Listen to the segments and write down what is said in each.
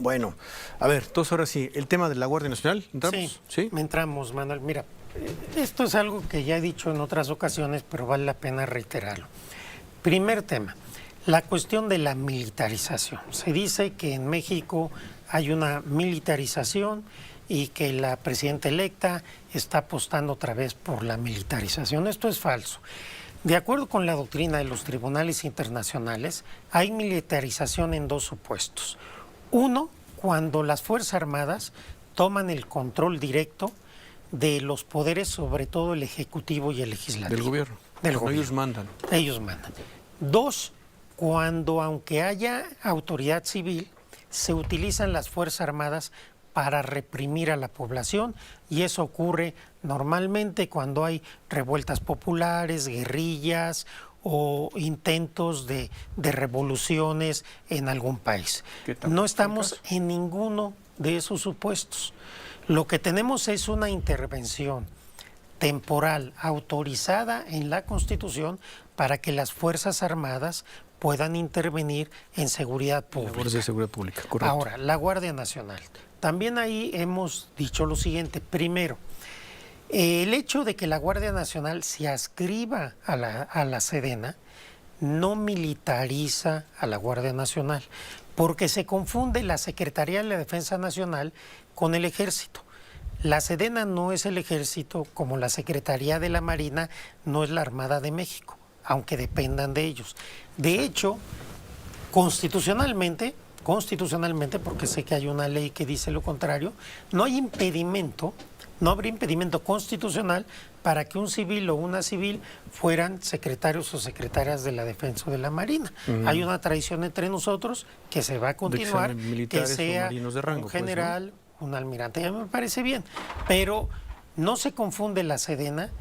Bueno, a ver, entonces ahora sí, el tema de la Guardia Nacional, ¿entramos? Sí, entramos, Manuel. Mira, esto es algo que ya he dicho en otras ocasiones, pero vale la pena reiterarlo. Primer tema, la cuestión de la militarización. Se dice que en México hay una militarización y que la presidenta electa está apostando otra vez por la militarización. Esto es falso. De acuerdo con la doctrina de los tribunales internacionales, hay militarización en dos supuestos. Uno, cuando las Fuerzas Armadas toman el control directo de los poderes, sobre todo el ejecutivo y el legislativo. Del gobierno. Ellos mandan. Ellos mandan. Dos, cuando aunque haya autoridad civil, se utilizan las Fuerzas Armadas para reprimir a la población, y eso ocurre normalmente cuando hay revueltas populares, guerrillas o intentos de revoluciones en algún país. No estamos en ninguno de esos supuestos. Lo que tenemos es una intervención temporal autorizada en la Constitución para que las Fuerzas Armadas puedan intervenir en seguridad pública. Labores de seguridad pública, correcto. Ahora, la Guardia Nacional. También ahí hemos dicho lo siguiente. Primero, el hecho de que la Guardia Nacional se adscriba a la Sedena no militariza a la Guardia Nacional, porque se confunde la Secretaría de la Defensa Nacional con el Ejército. La Sedena no es el Ejército, como la Secretaría de la Marina no es la Armada de México, aunque dependan de ellos. De hecho, constitucionalmente, porque sé que hay una ley que dice lo contrario, no hay impedimento, no habría impedimento constitucional para que un civil o una civil fueran secretarios o secretarias de la Defensa o de la Marina. Hay una tradición entre nosotros que se va a continuar, que sea de rango, un general, pues, ¿no? Un almirante. Ya me parece bien, pero no se confunde la Sedena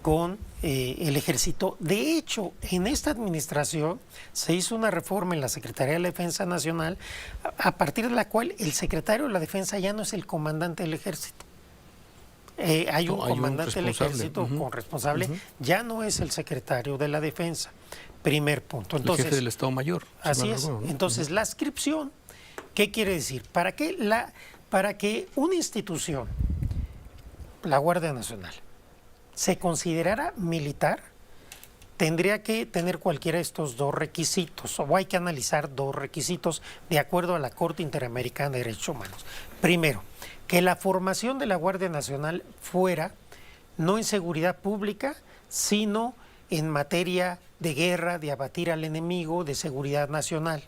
con el Ejército. De hecho, en esta administración se hizo una reforma en la Secretaría de la Defensa Nacional, a partir de la cual el secretario de la Defensa ya no es el comandante del Ejército. Hay un comandante del Ejército con responsable, ya no es el secretario de la Defensa. Primer punto. Entonces, el jefe del Estado Mayor. Así es. ¿No? Entonces, la adscripción, ¿qué quiere decir? Para que una institución, la Guardia Nacional, se considerara militar, tendría que tener cualquiera de estos dos requisitos, o hay que analizar dos requisitos de acuerdo a la Corte Interamericana de Derechos Humanos. Primero, que la formación de la Guardia Nacional fuera no en seguridad pública, sino en materia de guerra, de abatir al enemigo, de seguridad nacional.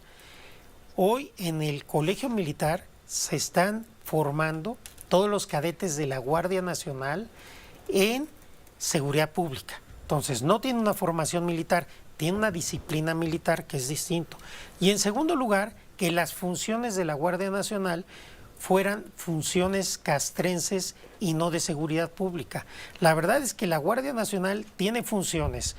Hoy en el Colegio Militar se están formando todos los cadetes de la Guardia Nacional en seguridad pública. Entonces, no tiene una formación militar, tiene una disciplina militar, que es distinto. Y en segundo lugar, que las funciones de la Guardia Nacional fueran funciones castrenses y no de seguridad pública. La verdad es que la Guardia Nacional tiene funciones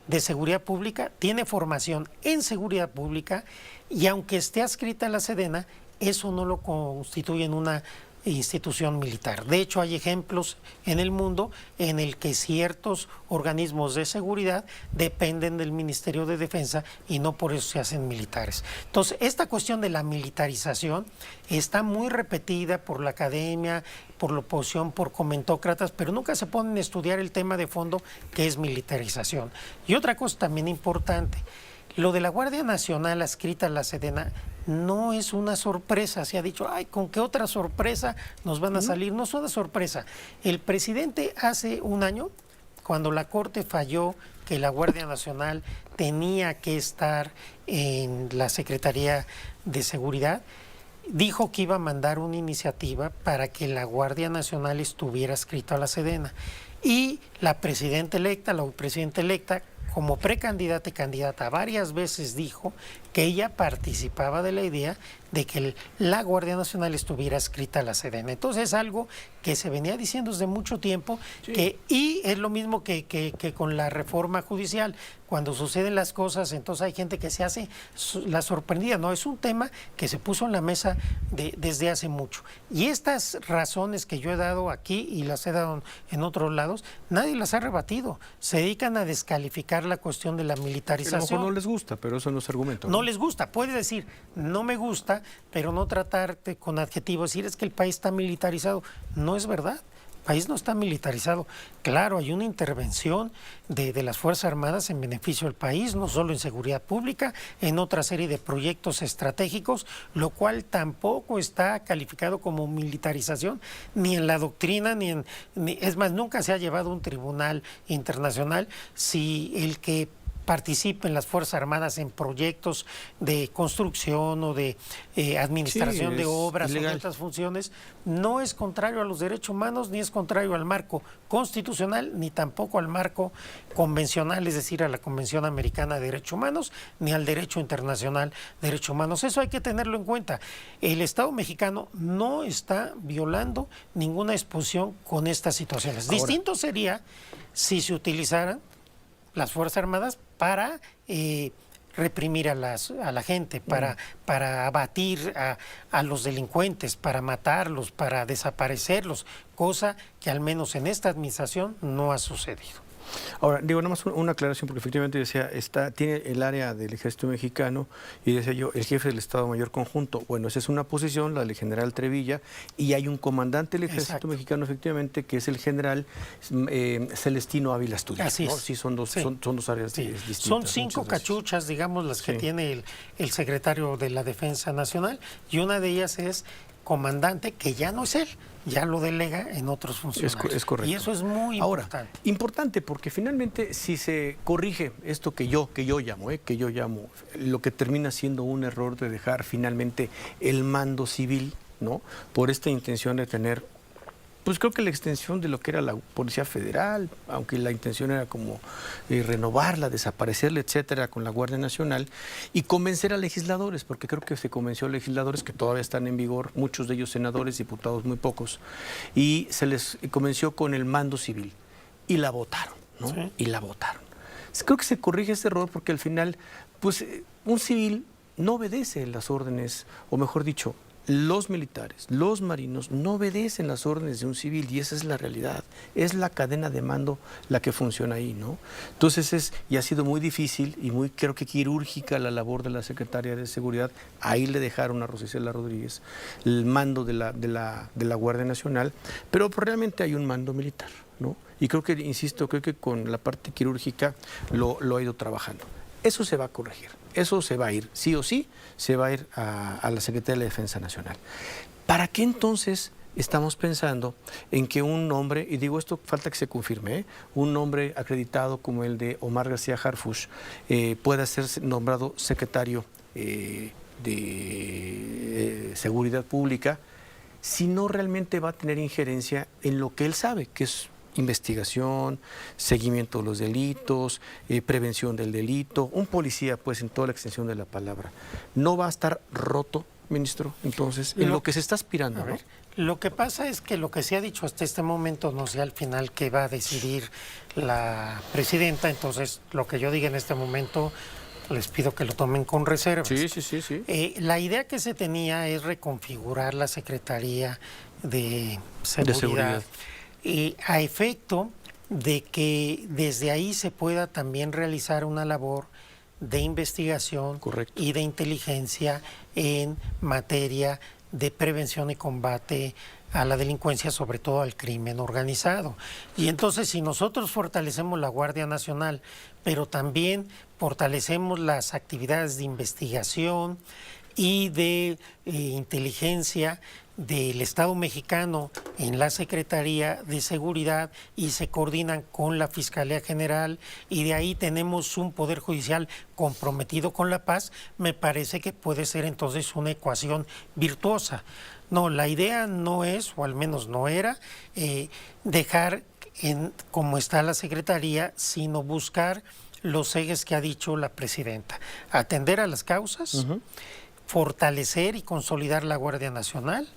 de seguridad pública, tiene formación en seguridad pública, y aunque esté adscrita a la Sedena, eso no lo constituye en una institución militar. De hecho, hay ejemplos en el mundo en el que ciertos organismos de seguridad dependen del Ministerio de Defensa y no por eso se hacen militares. Entonces, esta cuestión de la militarización está muy repetida por la academia, por la oposición, por comentócratas, pero nunca se ponen a estudiar el tema de fondo, que es militarización. Y otra cosa también importante, lo de la Guardia Nacional adscrita a la Sedena no es una sorpresa. Se ha dicho, ay, ¿con qué otra sorpresa nos van a salir? No es una sorpresa. El presidente hace un año, cuando la Corte falló que la Guardia Nacional tenía que estar en la Secretaría de Seguridad, dijo que iba a mandar una iniciativa para que la Guardia Nacional estuviera adscrita a la Sedena. Y la presidenta electa, la presidenta electa, como precandidata y candidata, varias veces dijo que ella participaba de la idea de que la Guardia Nacional estuviera adscrita a la Sedena. Entonces es algo que se venía diciendo desde mucho tiempo, sí. Y es lo mismo que con la reforma judicial. Cuando suceden las cosas, entonces hay gente que se hace la sorprendida. No, es un tema que se puso en la mesa desde hace mucho. Y estas razones que yo he dado aquí y las he dado en otros lados, nadie las ha rebatido. Se dedican a descalificar la cuestión de la A lo militarización. mejor no les gusta, pero eso no es argumento. No les gusta, puede decir, no me gusta, pero no tratarte con adjetivos, decir es que el país está militarizado. No es verdad, el país no está militarizado. Claro, hay una intervención de las Fuerzas Armadas en beneficio del país, no solo en seguridad pública, en otra serie de proyectos estratégicos, lo cual tampoco está calificado como militarización, ni en la doctrina, es más, nunca se ha llevado a un tribunal internacional si el que participen las Fuerzas Armadas en proyectos de construcción o de administración Sí, de es obras o de ilegal. otras funciones, no es contrario a los derechos humanos, ni es contrario al marco constitucional, ni tampoco al marco convencional, es decir, a la Convención Americana de Derechos Humanos, ni al derecho internacional de derechos humanos. Eso hay que tenerlo en cuenta. El Estado mexicano no está violando ninguna disposición con estas situaciones. Ahora, Distinto sería si se utilizaran las Fuerzas Armadas para reprimir a la gente, para abatir a los delincuentes, para matarlos, para desaparecerlos, cosa que al menos en esta administración no ha sucedido. Ahora, digo, nada más una aclaración, porque efectivamente decía, tiene el área del Ejército Mexicano, y decía yo, el jefe del Estado Mayor Conjunto. Bueno, esa es una posición, la del general Trevilla, y hay un comandante del Ejército Exacto. Mexicano, efectivamente, que es el general Celestino Ávila Asturias. Así ¿no? es. Sí, son dos áreas Sí. distintas. Son 5 muchas veces. cachuchas, digamos, las que Sí. tiene el secretario de la Defensa Nacional, y una de ellas es comandante, que ya no es él, ya lo delega en otros funcionarios. Es correcto. Y eso es muy Ahora, importante. importante, porque finalmente si se corrige esto que yo llamo, lo que termina siendo un error de dejar finalmente el mando civil, ¿no? Por esta intención de tener, pues creo que la extensión de lo que era la Policía Federal, aunque la intención era como renovarla, desaparecerla, etcétera, con la Guardia Nacional, y convencer a legisladores, porque creo que se convenció a legisladores que todavía están en vigor, muchos de ellos senadores, diputados muy pocos, y se les convenció con el mando civil, y la votaron, ¿no? Sí. Y la votaron. Creo que se corrige ese error porque al final, pues un civil no obedece las órdenes, o mejor dicho, los militares, los marinos no obedecen las órdenes de un civil, y esa es la realidad. Es la cadena de mando la que funciona ahí, ¿no? Entonces y ha sido muy difícil y muy, creo que quirúrgica la labor de la Secretaría de Seguridad. Ahí le dejaron a Rosa Isela Rodríguez el mando de la Guardia Nacional, pero pues, realmente hay un mando militar, ¿no? Y creo que, insisto, creo que con la parte quirúrgica lo ha ido trabajando. Eso se va a corregir, eso se va a ir, sí o sí, se va a ir a la Secretaría de la Defensa Nacional. ¿Para qué entonces estamos pensando en que un nombre, y digo esto falta que se confirme, un nombre acreditado como el de Omar García Harfuch pueda ser nombrado secretario de Seguridad Pública, si no realmente va a tener injerencia en lo que él sabe, que es investigación, seguimiento de los delitos, prevención del delito? Un policía, pues, en toda la extensión de la palabra, no va a estar roto, ministro, entonces, en lo que se está aspirando, ¿no? Lo que pasa es que lo que se ha dicho hasta este momento no sé al final qué va a decidir la presidenta, entonces lo que yo diga en este momento les pido que lo tomen con reservas. Sí. La idea que se tenía es reconfigurar la Secretaría de Seguridad. A efecto de que desde ahí se pueda también realizar una labor de investigación Correcto. y de inteligencia en materia de prevención y combate a la delincuencia, sobre todo al crimen organizado. Y entonces, si nosotros fortalecemos la Guardia Nacional, pero también fortalecemos las actividades de investigación y de inteligencia del Estado mexicano en la Secretaría de Seguridad, y se coordinan con la Fiscalía General, y de ahí tenemos un Poder Judicial comprometido con la paz, me parece que puede ser entonces una ecuación virtuosa. No, la idea no es, o al menos no era, dejar como está la Secretaría, sino buscar los ejes que ha dicho la presidenta. Atender a las causas, fortalecer y consolidar la Guardia Nacional,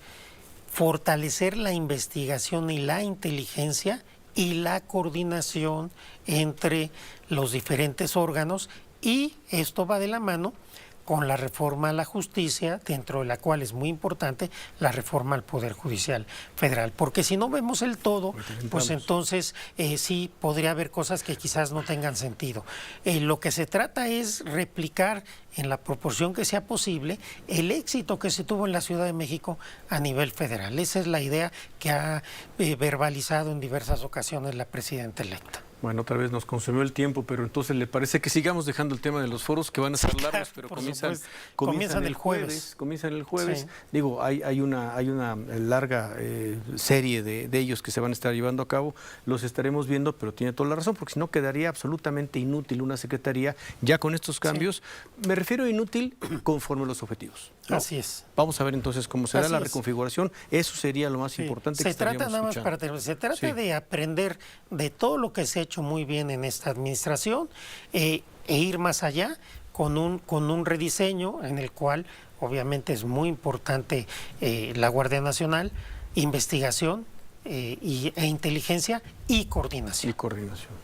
fortalecer la investigación y la inteligencia y la coordinación entre los diferentes órganos, y esto va de la mano con la reforma a la justicia, dentro de la cual es muy importante la reforma al Poder Judicial Federal. Porque si no vemos el todo, pues entonces sí podría haber cosas que quizás no tengan sentido. Lo que se trata es replicar en la proporción que sea posible el éxito que se tuvo en la Ciudad de México a nivel federal. Esa es la idea que ha verbalizado en diversas ocasiones la presidenta electa. Bueno, otra vez nos consumió el tiempo, pero entonces le parece que sigamos dejando el tema de los foros, que van a ser largos, pero comienzan el jueves. Comienzan el jueves. Sí. Digo, hay una larga serie de ellos que se van a estar llevando a cabo. Los estaremos viendo, pero tiene toda la razón, porque si no quedaría absolutamente inútil una secretaría ya con estos cambios. Sí. Me refiero a inútil conforme a los objetivos, ¿no? Así es. Vamos a ver entonces cómo será la reconfiguración. Eso sería lo más importante. Se trata nada más para terminar. Se trata de aprender de todo lo que se ha hecho muy bien en esta administración e ir más allá con un rediseño en el cual obviamente es muy importante la Guardia Nacional, investigación e inteligencia y coordinación.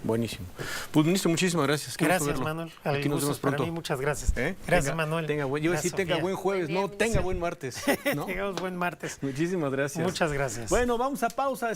Buenísimo. Pues, ministro, muchísimas gracias. Gracias, Manuel. Aquí nos vemos pronto. Para mí, muchas gracias. Gracias, Manuel. Yo iba a decir tenga buen jueves, no, tenga buen martes, ¿no? Tengamos buen martes. Muchísimas gracias. Muchas gracias. Bueno, vamos a pausa.